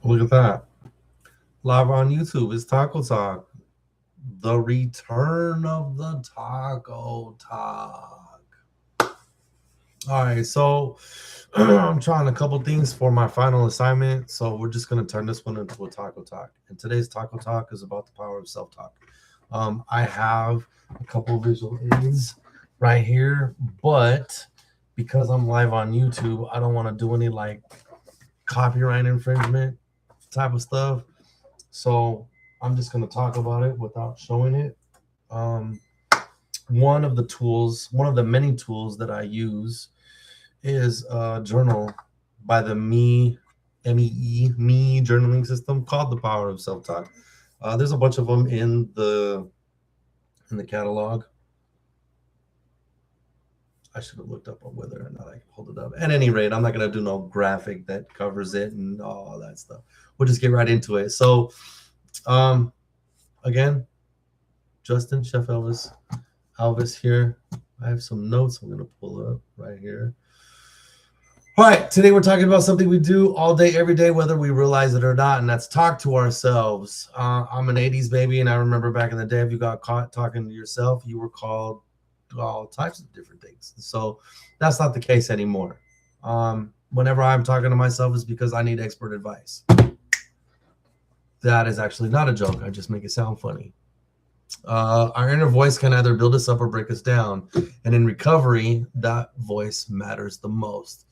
Look at that. Live on YouTube is Taco Talk. The return of the Taco Talk. All right, so I'm trying a couple things for my final assignment. So we're just gonna turn this one into a Taco Talk. And today's Taco Talk is about the power of self-talk. I have a couple visual aids right here, but because I'm live on YouTube, I don't want to do any like copyright infringement type of stuff. So I'm just going to talk about it without showing it. Um, one of the many tools that I use is a journal by the Me journaling system called The Power of Self Talk. There's a bunch of them in the catalog. I should have looked up on whether or not I can hold it up. At any rate, I'm not going to do no graphic that covers it and all that stuff. We'll just get right into it. So, um, again, Justin, Chef Elvis here. I have some notes I'm going to pull up right here. All right, today we're talking about something we do all day, every day, whether we realize it or not, and that's talk to ourselves. I'm an 80s baby, and I remember back in the day, if you got caught talking to yourself, you were called all types of different things. So that's not the case anymore. Whenever I'm talking to myself, is because I need expert advice. That is actually not a joke. I just make it sound funny. Our inner voice can either build us up or break us down. And in recovery, that voice matters the most.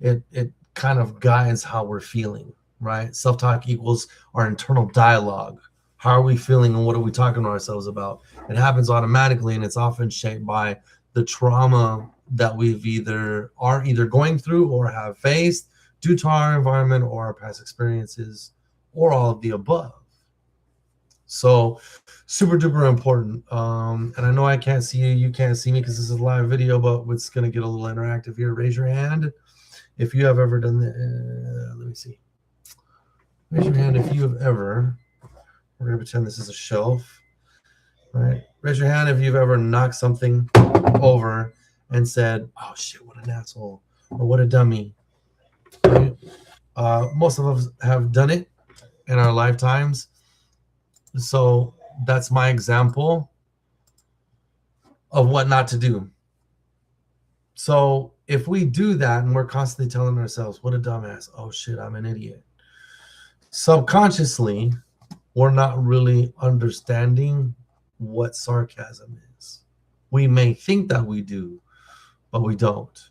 It kind of guides how we're feeling, right? Self-talk equals our internal dialogue. How are we feeling and what are we talking to ourselves about? It happens automatically, and it's often shaped by the trauma that we've either going through or have faced due to our environment or our past experiences or all of the above. So super duper important. And I know I can't see you, you can't see me because this is a live video, but it's gonna get a little interactive here. Raise your hand if you have ever done that. Let me see. Raise your hand if you have ever. We're gonna pretend this is a shelf, right? Raise your hand if you've ever knocked something over and said, "Oh shit, what an asshole," or "What a dummy." Right? Most of us have done it in our lifetimes. So that's my example of what not to do. So if we do that and we're constantly telling ourselves, "What a dumbass," "Oh shit, I'm an idiot," subconsciously, we're not really understanding what sarcasm is. We may think that we do, but we don't.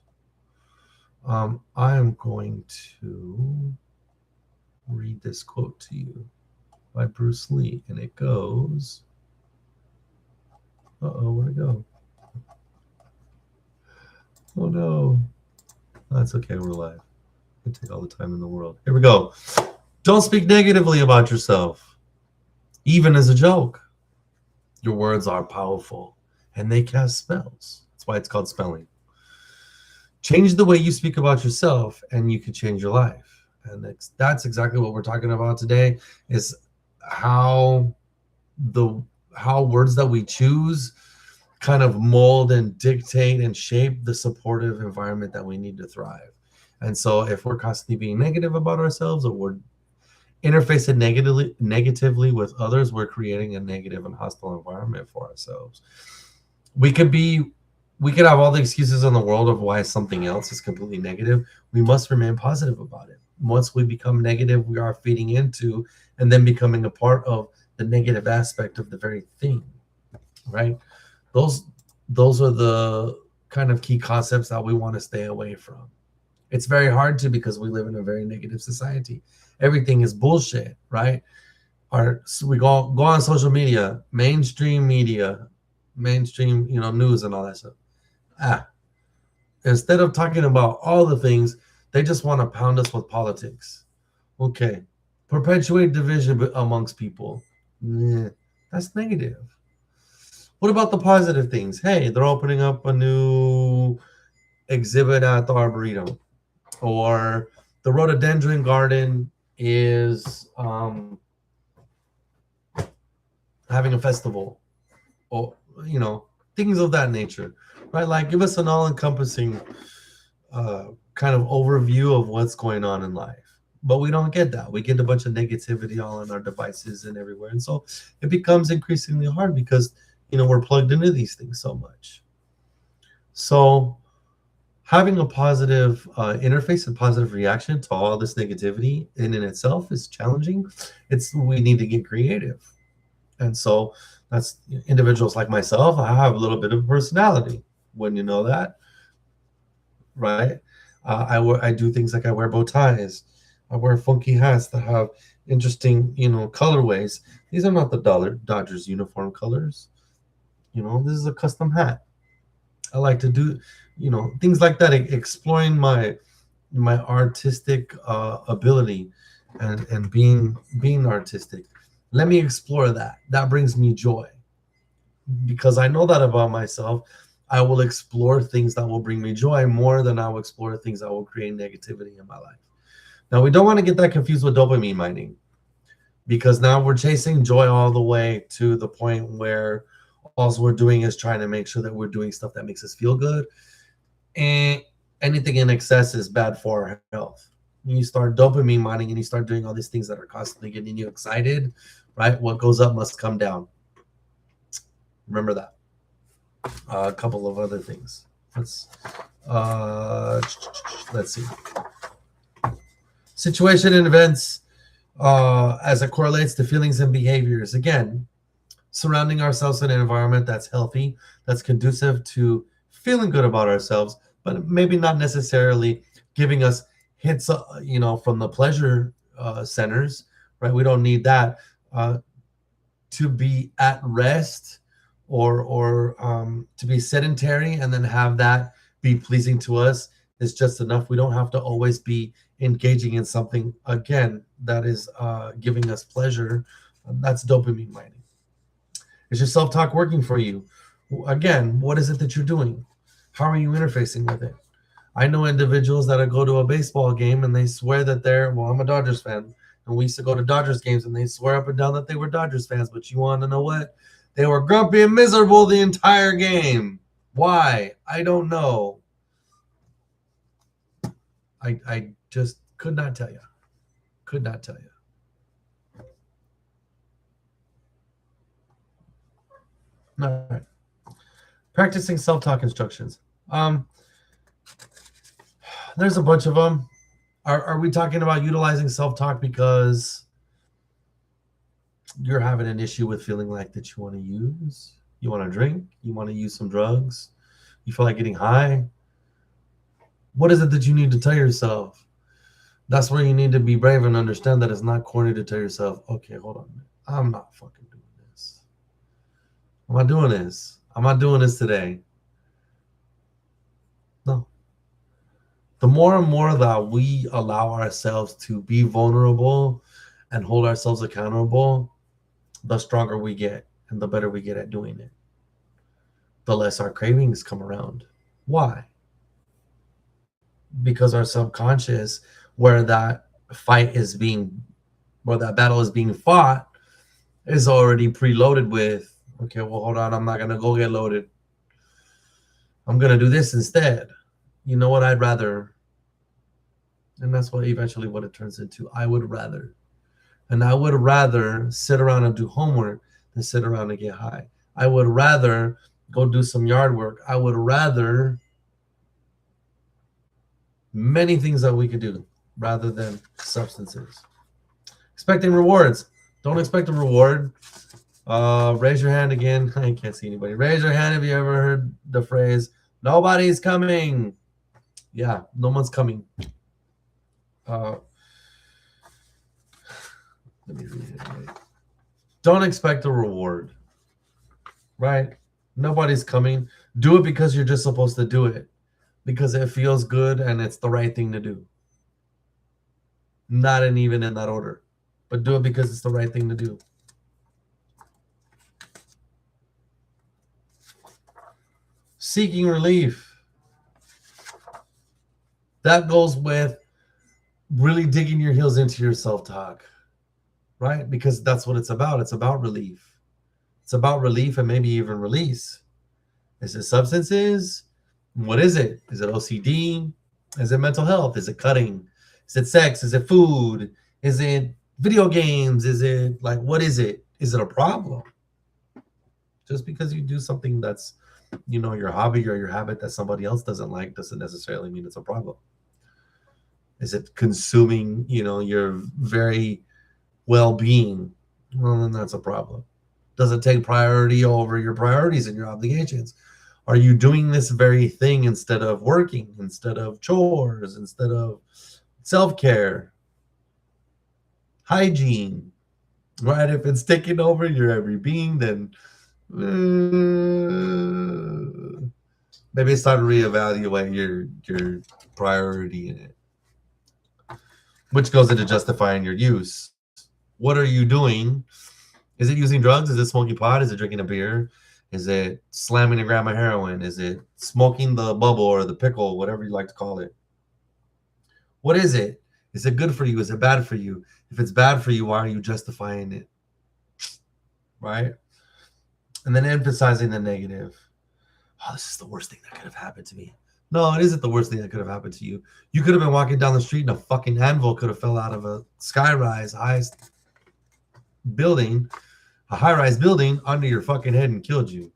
I am going to read this quote to you by Bruce Lee, and it goes, where'd it go? Oh no. That's okay, we're live. We take all the time in the world. Here we go. Don't speak negatively about yourself, even as a joke. Your words are powerful, and they cast spells. That's why it's called spelling. Change the way you speak about yourself, and you can change your life. And that's exactly what we're talking about today, is how words that we choose kind of mold and dictate and shape the supportive environment that we need to thrive. And so if we're constantly being negative about ourselves, or we're interfacing negatively with others, we're creating a negative and hostile environment for ourselves. We could have all the excuses in the world of why something else is completely negative. We must remain positive about it. Once we become negative, we are feeding into and then becoming a part of the negative aspect of the very thing, right? Those are the kind of key concepts that we want to stay away from. It's very hard to, because we live in a very negative society. Everything is bullshit, right? We go on social media, mainstream media, mainstream, news and all that stuff. Instead of talking about all the things, they just want to pound us with politics. Okay. Perpetuate division amongst people. That's negative. What about the positive things? Hey, they're opening up a new exhibit at the Arboretum, or the rhododendron garden is having a festival, or things of that nature, right? Like, give us an all-encompassing kind of overview of what's going on in life. But we don't get that. We get a bunch of negativity all on our devices and everywhere. And so it becomes increasingly hard because, we're plugged into these things so much. So having a positive interface and positive reaction to all this negativity in itself is challenging. We need to get creative. And so that's individuals like myself. I have a little bit of personality, when you know that, right? I do things like I wear bow ties. I wear funky hats that have interesting, colorways. These are not the Dodgers uniform colors. This is a custom hat. I like to do, things like that, exploring my artistic ability and being artistic. Let me explore that. That brings me joy because I know that about myself. I will explore things that will bring me joy more than I will explore things that will create negativity in my life. Now, we don't want to get that confused with dopamine mining, because now we're chasing joy all the way to the point where all we're doing is trying to make sure that we're doing stuff that makes us feel good. And anything in excess is bad for our health. When you start dopamine mining and you start doing all these things that are constantly getting you excited, right? What goes up must come down. Remember that. A couple of other things. Let's see. Situation and events as it correlates to feelings and behaviors. Again, surrounding ourselves in an environment that's healthy, that's conducive to feeling good about ourselves, but maybe not necessarily giving us hits, from the pleasure centers, right? We don't need that to be at rest or to be sedentary and then have that be pleasing to us is just enough. We don't have to always be engaging in something, again, that is giving us pleasure. That's dopamine mining. Is your self-talk working for you? Again, what is it that you're doing? How are you interfacing with it? I know individuals that go to a baseball game and they swear that I'm a Dodgers fan, and we used to go to Dodgers games and they swear up and down that they were Dodgers fans, but you want to know what? They were grumpy and miserable the entire game. Why? I don't know. I just could not tell you. Could not tell you. All right. Practicing self-talk instructions. There's a bunch of them. Are we talking about utilizing self-talk because you're having an issue with feeling like that you want to use? You want to drink? You want to use some drugs? You feel like getting high? What is it that you need to tell yourself? That's where you need to be brave and understand that it's not corny to tell yourself, okay, hold on a minute. I'm not fucking doing this. I'm not doing this. I'm not doing this today. No. The more and more that we allow ourselves to be vulnerable and hold ourselves accountable, the stronger we get and the better we get at doing it. The less our cravings come around. Why? Because our subconscious, where that battle is being fought, is already preloaded with, okay, well, hold on, I'm not going to go get loaded. I'm going to do this instead. You know what? I'd rather. And that's what eventually what it turns into. I would rather. And I would rather sit around and do homework than sit around and get high. I would rather go do some yard work. I would rather many things that we could do rather than substances. Expecting rewards. Don't expect a reward. Raise your hand again. I can't see anybody. Raise your hand if you ever heard the phrase, nobody's coming. Yeah, no one's coming. Let me read it. Right. Don't expect a reward. Right? Nobody's coming. Do it because you're just supposed to do it. Because it feels good and it's the right thing to do. Not even in that order. But do it because it's the right thing to do. Seeking relief. That goes with really digging your heels into your self-talk, right? Because that's what it's about. It's about relief. It's about relief and maybe even release. Is it substances? What is it? Is it OCD? Is it mental health? Is it cutting? Is it sex? Is it food? Is it video games? Is it like, what is it? Is it a problem? Just because you do something that's, your hobby or your habit that somebody else doesn't like doesn't necessarily mean it's a problem. Is it consuming, your very well-being? Well, then that's a problem. Does it take priority over your priorities and your obligations? Are you doing this very thing instead of working, instead of chores, instead of self-care, hygiene, right? If it's taking over your every being, then maybe it's time to reevaluate your priority in it, which goes into justifying your use. What are you doing? Is it using drugs? Is it smoking pot? Is it drinking a beer? Is it slamming a gram of heroin? Is it smoking the bubble or the pickle, whatever you like to call it? What is it? Is it good for you? Is it bad for you? If it's bad for you, why are you justifying it? Right? And then emphasizing the negative. Oh, this is the worst thing that could have happened to me. No, it isn't the worst thing that could have happened to you. You could have been walking down the street and a fucking anvil could have fell out of a skyrise, highest building, a high-rise building under your fucking head and killed you.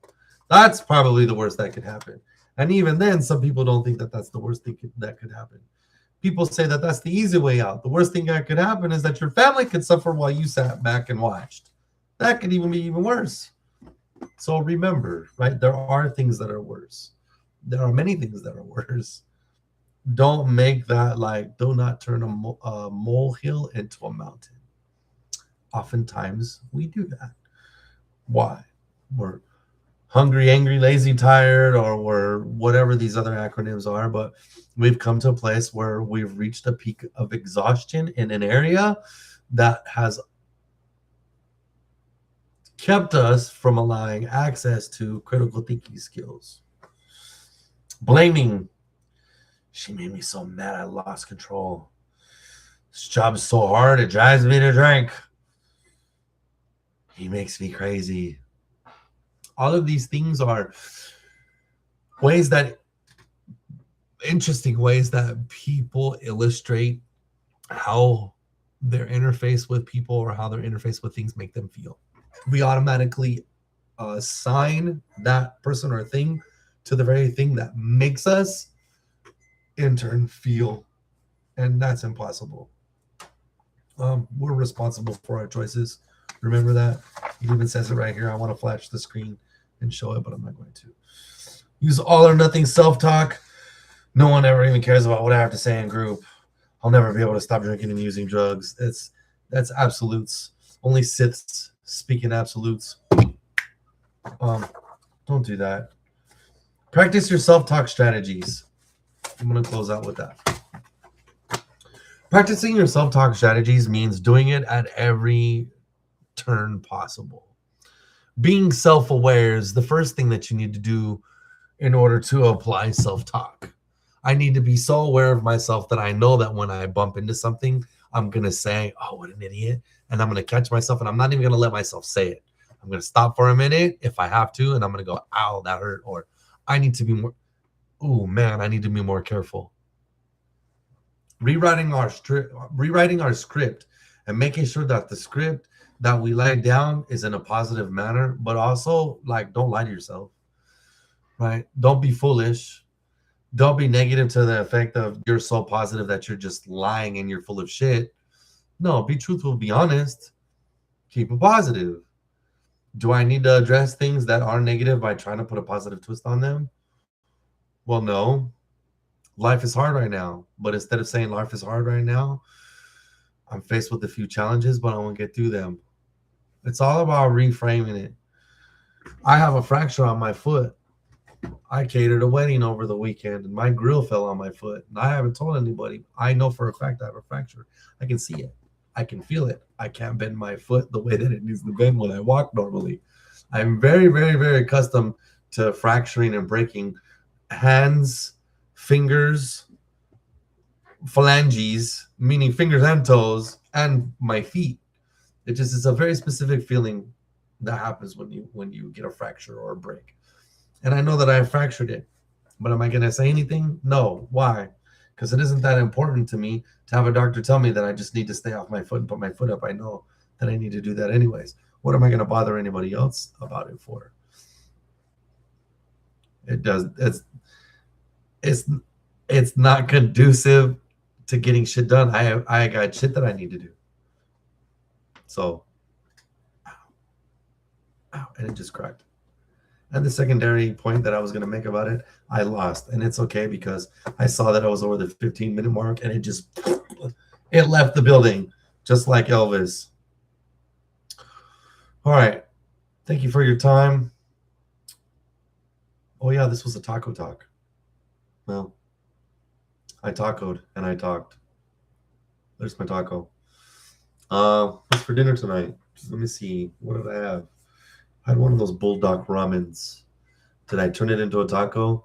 That's probably the worst that could happen. And even then, some people don't think that that's the worst thing that could happen. People say that that's the easy way out. The worst thing that could happen is that your family could suffer while you sat back and watched. That could even be even worse. So remember, right? There are things that are worse. There are many things that are worse. Don't make that do not turn a molehill into a mountain. Oftentimes we do that. Why? We're hungry, angry, lazy, tired, or we're whatever these other acronyms are, but we've come to a place where we've reached a peak of exhaustion in an area that has kept us from allowing access to critical thinking skills. Blaming. She made me so mad I lost control. This job is so hard, it drives me to drink. He makes me crazy. All of these things are interesting ways that people illustrate how their interface with people or how their interface with things make them feel. We automatically assign that person or thing to the very thing that makes us in turn feel, and that's impossible. We're responsible for our choices. Remember that. It even says it right here. I want to flash the screen and show it, but I'm not going to. Use all or nothing self-talk. No one ever even cares about what I have to say in group. I'll never be able to stop drinking and using drugs. That's absolutes. Only Siths speak in absolutes. Don't do that. Practice your self-talk strategies. I'm going to close out with that. Practicing your self-talk strategies means doing it at every turn possible. Being self-aware is the first thing that you need to do in order to apply self-talk. I need to be so aware of myself that I know that when I bump into something, I'm going to say, oh, what an idiot. And I'm going to catch myself, and I'm not even going to let myself say it. I'm going to stop for a minute if I have to, and I'm going to go, ow, that hurt. Or I need to be more, oh, man, I need to be more careful. Rewriting our script and making sure that the script that we lay down is in a positive manner, but also, don't lie to yourself, right? Don't be foolish. Don't be negative to the effect of you're so positive that you're just lying and you're full of shit. No, be truthful, be honest. Keep it positive. Do I need to address things that are negative by trying to put a positive twist on them? Well, no. Life is hard right now. But instead of saying life is hard right now, I'm faced with a few challenges, but I won't get through them. It's all about reframing it. I have a fracture on my foot. I catered a wedding over the weekend, and my grill fell on my foot. And I haven't told anybody. I know for a fact I have a fracture. I can see it. I can feel it. I can't bend my foot the way that it needs to bend when I walk normally. I'm very, very, very accustomed to fracturing and breaking hands, fingers, phalanges, meaning fingers and toes, and my feet. It's a very specific feeling that happens when you get a fracture or a break. And I know that I fractured it, but am I going to say anything? No. Why? because it isn't that important to me to have a doctor tell me that I just need to stay off my foot and put my foot up. I know that I need to do that anyways. What am I going to bother anybody else about it for? It does. It's not conducive to getting shit done. I got shit that I need to do. So, ow, and it just cracked. And the secondary point that I was going to make about it, I lost. And it's okay because I saw that I was over the 15-minute mark and it left the building just like Elvis. All right. Thank you for your time. Oh, yeah, this was a taco talk. Well, I tacoed and I talked. There's my taco. What's for dinner tonight? Let me see. What did I have? I had one of those bulldog ramens. Did I turn it into a taco?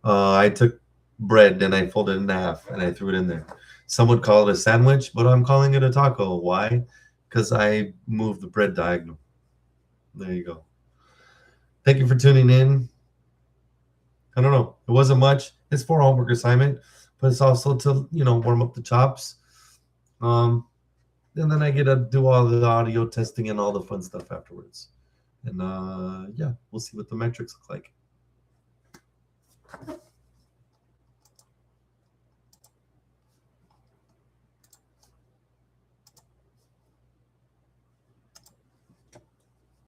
I took bread and I folded it in half and I threw it in there. Some would call it a sandwich, but I'm calling it a taco. Why? Because I moved the bread diagonal. There you go. Thank you for tuning in. I don't know. It wasn't much. It's for a homework assignment, but it's also to, warm up the chops. And then I get to do all the audio testing and all the fun stuff afterwards. And yeah, we'll see what the metrics look like.